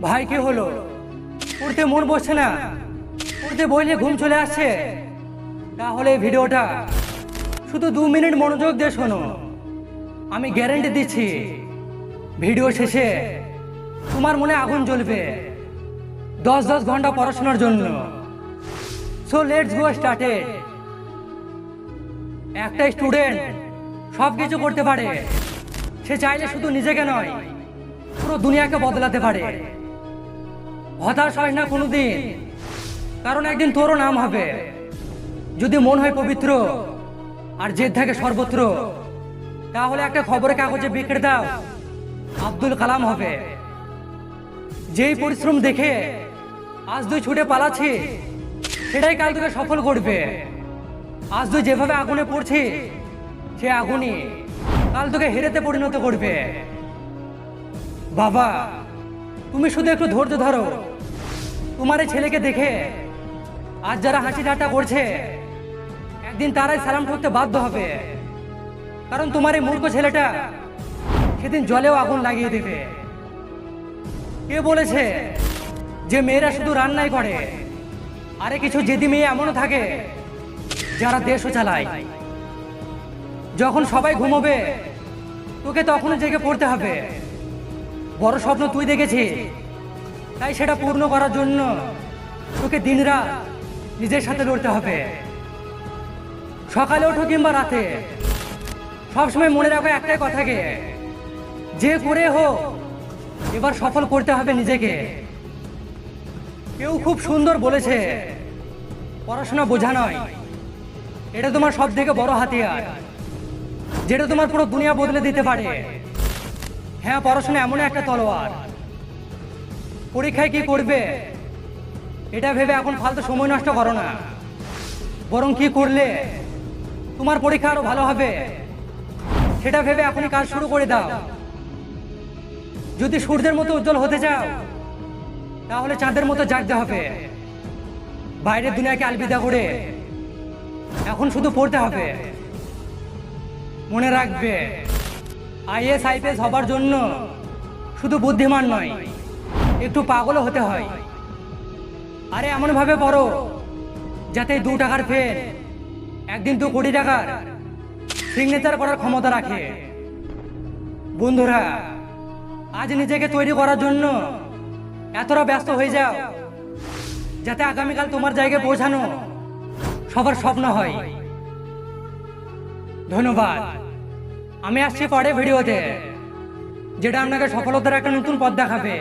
ভাই কি হলো? পড়তে মন বসছে না, পড়তে বইলে ঘুম চলে আসছে। তাহলে এই ভিডিওটা শুধু 2 মিনিট মনোযোগ দিয়ে শোনো। আমি গ্যারান্টি দিচ্ছি ভিডিও শেষে তোমার মনে আগুন জ্বলবে 10 ঘন্টা পড়াশোনার জন্য। So let's go started. একটা স্টুডেন্ট সব কিছু করতে পারে, সে চাইলে শুধু নিজেকে নয় পুরো দুনিয়াকে বদলাতে পারে। হতাশ হয় না কোনোদিন, কারণ একদিন তোরও নাম হবে। যদি মন হয় পবিত্র আর জেদ থাকে সর্বত্র, তাহলে একটা খবরের কাগজে বিক্রে দাও, আব্দুল কালাম হবে। যেই পরিশ্রম দেখে আজ তুই ছুটে পালাচ্ছি, সেটাই কাল তোকে সফল করবে। আজ তুই যেভাবে আগুনে পড়ছি, সে আগুনই কাল তোকে হেরেতে পরিণত করবে। বাবা, তুমি শুধু একটু ধৈর্য ধরো। তোমার এই ছেলেকে দেখে আজ যারা হাসি ঠাট্টা করছে, একদিন তারাই সালাম ঠকতে বাধ্য হবে। কারণ তোমার এই মূর্খ ছেলেটা সেদিন জলেও আগুন লাগিয়ে দেবে। কে বলেছে যে মেয়েরা শুধু রান্নাই করে? আরে কিছু জেদি মেয়ে এমনও থাকে যারা দেশও চালায়। যখন সবাই ঘুমোবে, তোকে তখনও জেগে পড়তে হবে। বড় স্বপ্ন তুই দেখেছিস, তাই সেটা পূর্ণ করার জন্য তোকে দিনরাত নিজের সাথে লড়তে হবে। সকালে ওঠো কিংবা রাতে, সবসময় মনে রাখো একটাই কথাকে, যে করে হোক এবার সফল করতে হবে নিজেকে। কেউ খুব সুন্দর বলেছে, পড়াশোনা বোঝা নয়, এটা তোমার সব থেকে বড় হাতিয়ার, যেটা তোমার পুরো দুনিয়া বদলে দিতে পারে। হ্যাঁ, পড়াশোনা এমন একটা তলোয়ার। পরীক্ষায় কি করবে এটা ভেবে এখন ফালতু সময় নষ্ট করো না, বরং কি করলে তোমার পরীক্ষা আরো ভালো হবে সেটা ভেবে এখনই কাজ শুরু করে দাও। যদি সূর্যের মতো উজ্জ্বল হতে চাও, তাহলে চাঁদের মতো জাগতে হবে। বাইরের দুনিয়াকে আলবিদা করে এখন শুধু পড়তে হবে। মনে রাখবে, আইএস আইপিএস হবার জন্য শুধু বুদ্ধিমান নয়, একটু পাগলও হতে হয়। আরে এমন ভাবে পড়ো যাতে 2 টাকার ফেল একদিন 2 কোটি টাকার সিগনেচার করার ক্ষমতা রাখে। বন্ধুরা, আজ নিজেকে তৈরি করার জন্য এতটা ব্যস্ত হয়ে যাও যাতে আগামীকাল তোমার জায়গায় পৌঁছানো সবার স্বপ্ন হয়। ধন্যবাদ। আমি আসছি পরে ভিডিওতে, যেটা আপনাকে সফলতার একটা নতুন পথ দেখাবে।